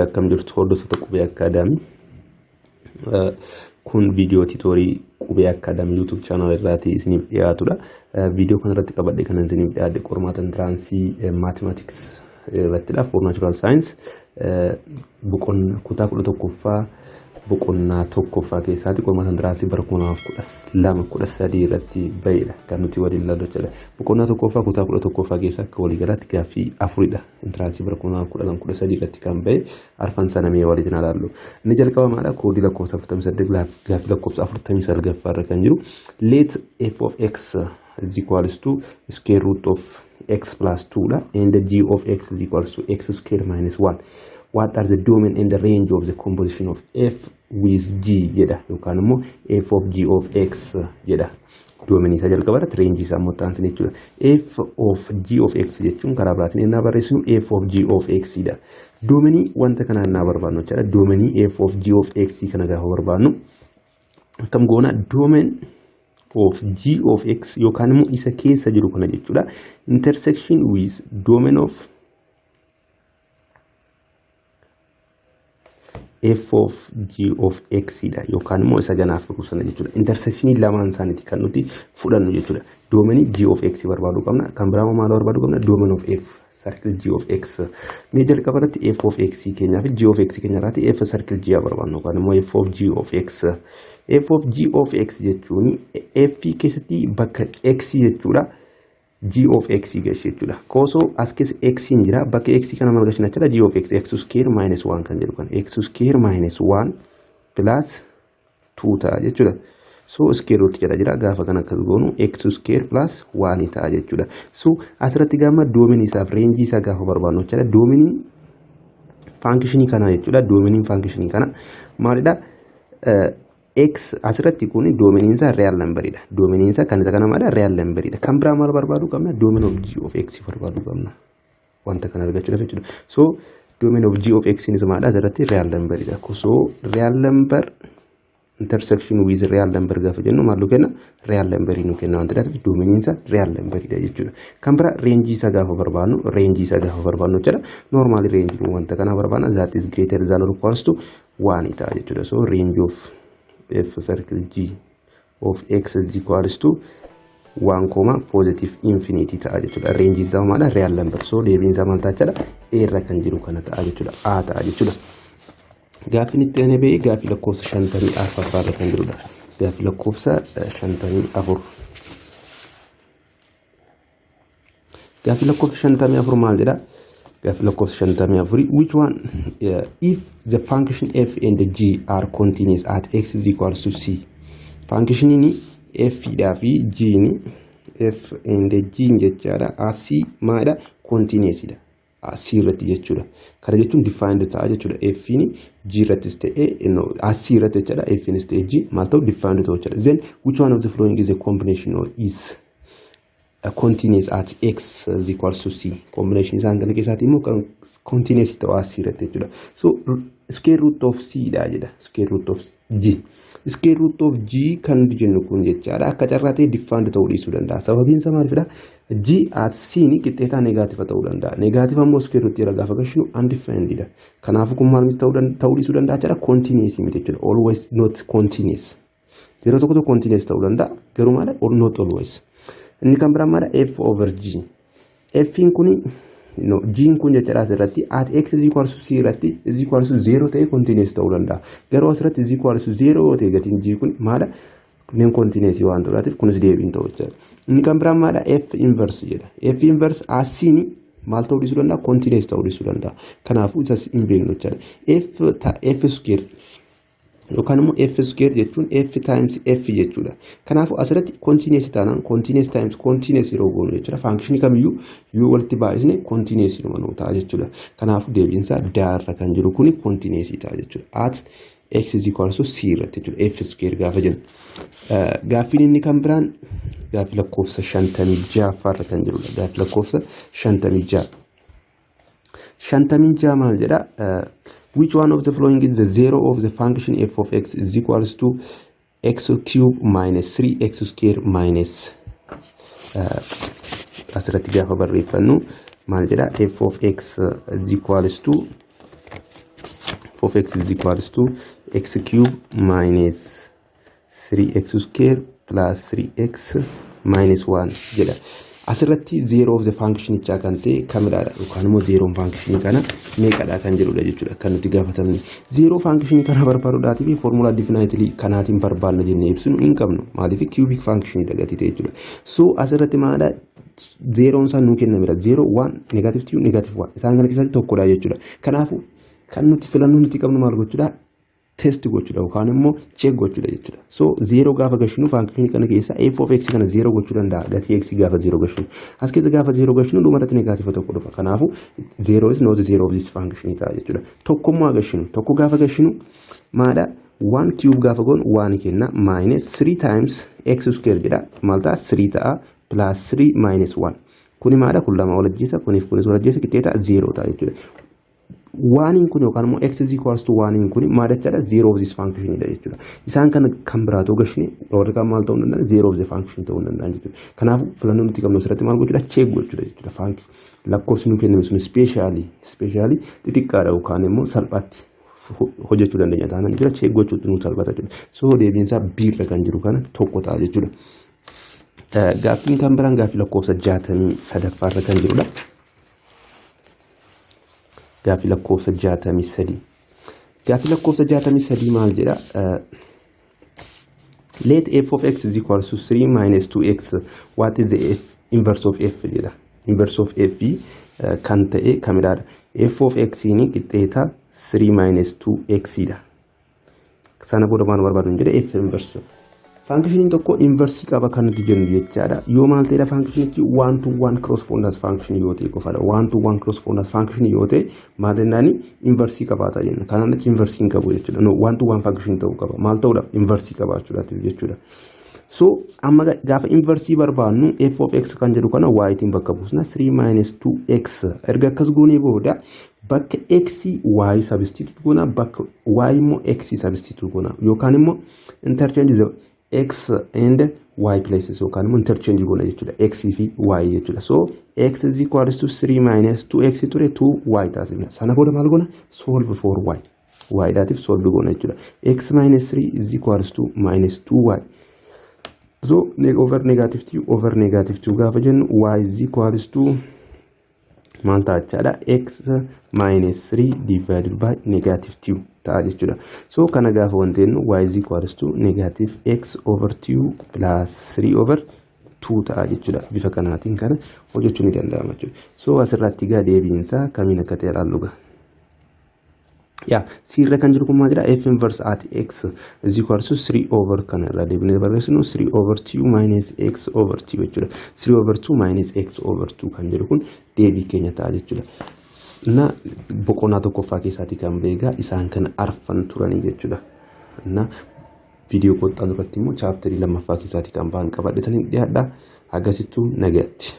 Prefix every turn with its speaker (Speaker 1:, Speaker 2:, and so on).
Speaker 1: Akkam jirtu hordoftoota Qubee Akaadaamii. Kun viidiyoo tiitoorii Qubee Akaadaamii YouTube channel irratti isiniif dhiyaatudha. Viidiyoo kana irratti qabadhee kan isiniif dhiyaadhe qormaata intiraansii mathematics irrattidha. For natural science boqonnaa kutaa 11ffaa boqonnaa tokkoffaa keessaatti qormaata intiraansii bara 2012-13 irratti bahedha kan nuti waliin ilaallu jechuudha. Boqonnaa tokkoffaa kutaa 11ffaa keessa akka walii galaatti gaaffii afuridha. Intiraansii bara 2012-13 irratti kan bahe arfan sana mee waliin ilaallu. Inni jalqaba maadha koodii lakkoofsa 48 gaaffii lakkoofsa 49 irra kan jiru. Let f of x is equals to square root of x plus 2 and g of x is equals to x square minus 1. What are the domain and the range of the composition of f with g jedha yookaan immoo f of g of x jedha. Domain isa jalqabaatti range isaa immoo taansin jechuudha. F of g of x jechuun karaa biraatiin innaa barreessinu f of g of x dha. Domain wanta kana innaa barbaadnu jechuudha. Domain f of g of x kana gaafa barbaadnu akkam goona domain of g of x yookaan immoo isa keessa jiru kana jechuudha. Intersection with domain of f of g of x dha yookaan immoo isa janaaf rusana jechuudha. Intersection lamaan isaaniiti kan nuti fudhannu jechuudha. Domain g of x barbaaduu qabna. Kan biraa maal barbaaduu qabna? Domain of f circle g of x. Mee jalqabarratti f of x keenyaa fi g of x keenya irratti f circle g barbaadnu yookaan immoo f of g of x. F of g of x jechuun f keessatti bakka x jechuudha. G of x jechuudha. Koosoo as keessa x hin jira bakka x kana maal gashinaa jechuudha. G of x square minus 1 kan jedhu kan x square minus 1 plus 2 ta'a jechuudha. So square root jedha jira gaafa kana akkas goonu x square plus 1 ta'a jechuudha. So asirratti gama domain isaaf range isaa gaafa barbaadnu jechuudha. Domain function kana jechuudha. Domain function kana maalidha? X asirratti kun domain isaa real number dha. Domain isaa kan isa kana maadha real number dha. Kan biraa maal barbaaduu qabna? Domain of g of x barbaaduu qabna. Wanta kana argachuudhaaf jechuudha. So domain of g of x ni maadha asirratti real number dha. So real number intersection with real number gaafa jennu maallu kenna? Real number nu kenna wanta ta'eef domain isaa real number dha jechuudha. Kan biraa range isaa gaafa barbaadnu jechuudha. Normally range wanta kana barbaadna that is greater than or equals to 1 ta'a jechuudha. So range of f circle g of x is equals to 1 comma positive infinity ta'a jechuudha. Range isaa maadha real number. So deebiin isaa maal ta'a jechuudha? A irra kan jiru kana ta'a jechuudha. A ta'a jechuudha. Gaafiin itti aanee ba'ee gaafii lakkoofsa 54 irra kan jirudha. Gaafii lakkoofsa 54. Gaafii lakkoofsa 54 maal jedha? Gaafii lakkoofsa 54 which one if the function f and g are continuous at x is equals to c. Function ni f dha fi g ni f and g jechaadha as c maadha continuous dha. As c irratti jechuudha. Kana jechuun defined ta'a jechuudha. F ni g irratti ta'e no as c irratti jechaadha. F ni ta'e g maal ta'u defined ta'u jechuudha. Then which one of the following is a combination or is continuous at x is equals to c. Combination isaan kana keessaati immoo continuous ta'u as c irratti jechuudha. So square root of c dha jedha. Square root of g. Square root of g kan jennu kun jechaadha. Akka carraa ta'e defined ta'uu dhiisuu danda'a. Sababiin isaa maalidha? G at c ni qixxeetaa negative ta'uu danda'a. Negative ammoo square root irra gaafa gashinu undefined dha. Kanaafuu kun maal ta'uu dhiisuu danda'a jechaadha. Continuous miti jechuudha. Always not continuous. Yeroo tokko tokko continuous ta'uu danda'a. Garuu maal or not always. Inni kan biraa maadha f over g. F kuni no g kun jechaadha asirratti at x is equals to c irratti is equals to 0 ta'e continuous ta'uu danda'a. Garuu asirratti is equals to 0 ta'e gatiin g kun maadha kunneen continuous waan ta'uudhaatiif kunis deebiin ta'uu jechuudha. Inni kan biraa maadha f inverse jedha. F inverse as c ni maal ta'uu dhiisuu danda'a? Continuous ta'uu dhiisuu danda'a. Kanaafuu isas hin beeknu jechaadha. F square yookaan immoo f square jechuun f times f jechuudha. Kanaafuu asirratti continuous taanaan continuous times continuous yeroo goonu jechuudha. Function kamiyyuu yoo walitti baay'isne continuous yeroo ta'a jechuudha. Kanaafuu deebiin isaa daarra kan jiru kuni continuous ta'a jechuudha. At x is equals to c irratti jechuudha. F square gaafa jennu. Gaafiin inni kan biraan gaafii lakkoofsa 56 irra kan jirudha. Gaafii lakkoofsa 56. 56 maal jedha? Which one of the following is the zero of the function f of x is equals to x cube minus 3x square minus asirratti gaafa barreeffannu maal jedha? F of x is equals to f of x is equals to x cube minus 3x square plus 3x minus 1 jedha. Asirratti zero of the function icha kan ta'e kamidhaadha yookaan immoo zero function kana meeqadha kan jedhudha jechuudha kan nuti gaafatamni. Zero function kana barbaaduudhaatiif formula definitely kanaatiin barbaadna jennee ibsinu hin qabnu. Maaliif cubic function dhagati ta'e jechuudha. So asirratti maadha zero isaa nuu kennamedha. 0 1 negative 2 negative 1 isaan kana keessatti tokkodha jechuudha. Kanaafu kan nuti filannoo nuti qabnu maal gochuudha? Test gochuudha yookaan immoo check gochuudha jechuudha. So 0 gaafa gashinu function kana keessa f of x kana 0 gochuu danda'a. Gatii x gaafa 0 gashinu. As keessa gaafa 0 gashinu dhumarratti negative tokko dhufa. Kanaafu 0 is not 0 of this function ta'a jechuudha. Tokkummaa gashinu. Tokko gaafa gashinu maadha 1 cube gaafa goon 1 kenna minus 3 times x square jedha. Maal ta'a 3 ta'a plus 3 minus 1. Kuni maadha kun lama wal ajjeesa kuniif kunis wal ajjeesa qixxeeta 0 ta'a jechuudha. 1 in kun yookaan immoo x is equals to 1 in kun maadachaadha 0 of this function dha jechuudha. Isaan kana kan biraatoo gashine warra kan maal ta'uu danda'a 0 of the function ta'uu danda'a jechuudha. Kanaafuu filannoo nuti qabnu asirratti maal gochuudha check gochuudha jechuudha. Function lakkoofsi nu kenname sun specially xixiqqaadha yookaan immoo salphaatti hojjechuu dandeenya taanaan jechuudha. Check gochuutu nu salphata jechuudha. So deebiinsaa biirra kan jiru kana tokko ta'a jechuudha. Gaaffiin kan biraan gaaffii lakkoofsa 63 irra kan jirudha. Gaaffii lakkoofsa 63. Gaaffii lakkoofsa 63 maal jedha? Let f of x is equal to 3 minus 2x. What is the inverse of f jedha? Inverse of f kan ta'e kamidhaadha? F of x ni qixxeeta 3 minus 2x dha. Sana booda maal barbaadu jedha f inverse. Function tokko inverse qaba kan nuti jennu jechaadha. Yoo maal ta'edha function 1 to 1 correspondence function yoo ta'e qofaadha. 1 to 1 correspondence function yoo ta'e maal jennaani inverse qabaata jenna. Kanaan achi inverse hin qabu jechuudha. No 1 to 1 function ta'uu qaba. Maal ta'uudhaaf inverse qabaachuudhaaf jechuudha. So amma gaafa inverse barbaannu f of x kan jedhu kana y tiin bakka buusna 3 minus 2x erga akkas goonee booda bakka x y substitute goona bakka y immoo x substitute goona yookaan immoo interchange x and y places yookaan immoo interchange goona jechuudha x fi y jechuudha. So x is equals to 3 minus 2x ture 2y taasifna. Sana booda maal goona solve for y daatiif solve goona jechuudha. X minus 3 is equals to minus 2y. So over negative 2 gaafa jennu y is equals to maal ta'a jechaadha x minus 3 divided by negative 2 ta'a jechuudha. So kana gaafa wanti jennu y is equals to negative x over 2 plus 3 over 2 ta'a jechuudha. Bifa kanaatiin kana hojjechuun ni danda'ama jechuudha. So asirratti gaa deebiinsaa kamiin akka ta'e ilaallu gaa. Sirra kan jiru kun maal jedha f inverse at x is equals to 3 over kana irraa deebinee barreessinu 3 over 2 minus x over 2 jechuudha. 3 over 2 minus x over 2 kan jedhu kun deebii keenya ta'a jechuudha. Na boqonnaa tokkoffaa keessaatii kan beekaa isaan kana arfan turanii jechuudha. Na viidiyoo qoxxaan duratti immoo chaapterii lammaffaa keessaatii kan ba'an qabadhetanii dhiyaadha. Agasittuu nagaatti.